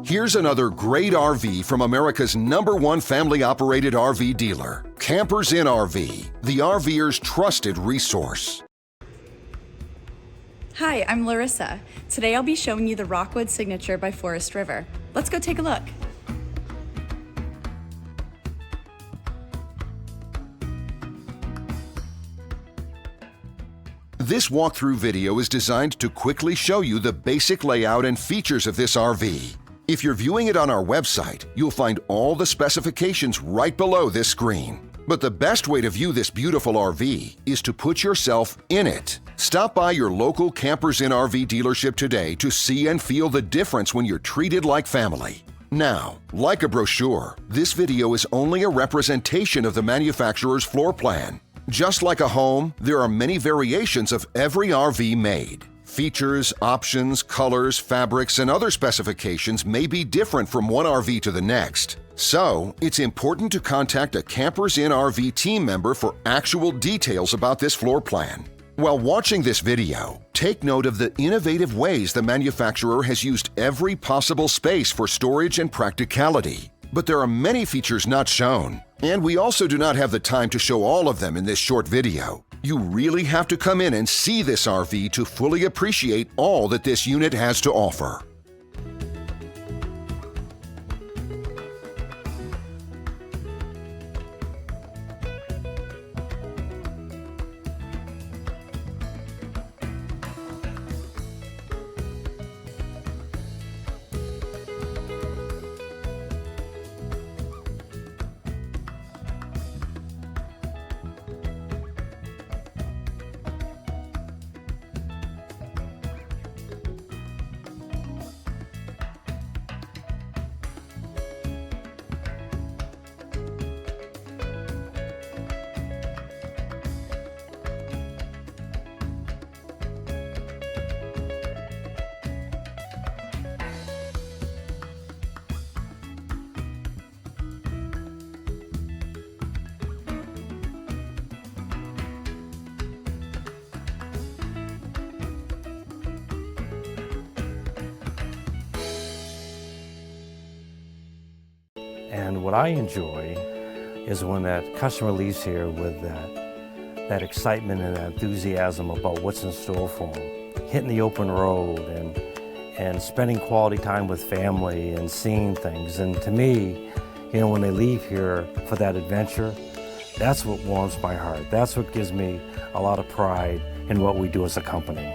Here's another great RV from America's #1 family-operated RV dealer, Campers Inn RV, the RVer's trusted resource. Hi, I'm Larissa. Today I'll be showing you the Rockwood Signature by Forest River. Let's go take a look. This walkthrough video is designed to quickly show you the basic layout and features of this RV. If you're viewing it on our website, you'll find all the specifications right below this screen. But the best way to view this beautiful RV is to put yourself in it. Stop by your local Campers Inn RV dealership today to see and feel the difference when you're treated like family. Now, like a brochure, this video is only a representation of the manufacturer's floor plan. Just like a home, there are many variations of every RV made. Features, options, colors, fabrics, and other specifications may be different from one RV to the next. So, it's important to contact a Campers Inn RV team member for actual details about this floor plan. While watching this video, take note of the innovative ways the manufacturer has used every possible space for storage and practicality. But there are many features not shown, and we also do not have the time to show all of them in this short video. You really have to come in and see this RV to fully appreciate all that this unit has to offer. And what I enjoy is when that customer leaves here with that excitement and that enthusiasm about what's in store for them. Hitting the open road and spending quality time with family and seeing things. And to me, you know, when they leave here for that adventure, that's what warms my heart. That's what gives me a lot of pride in what we do as a company.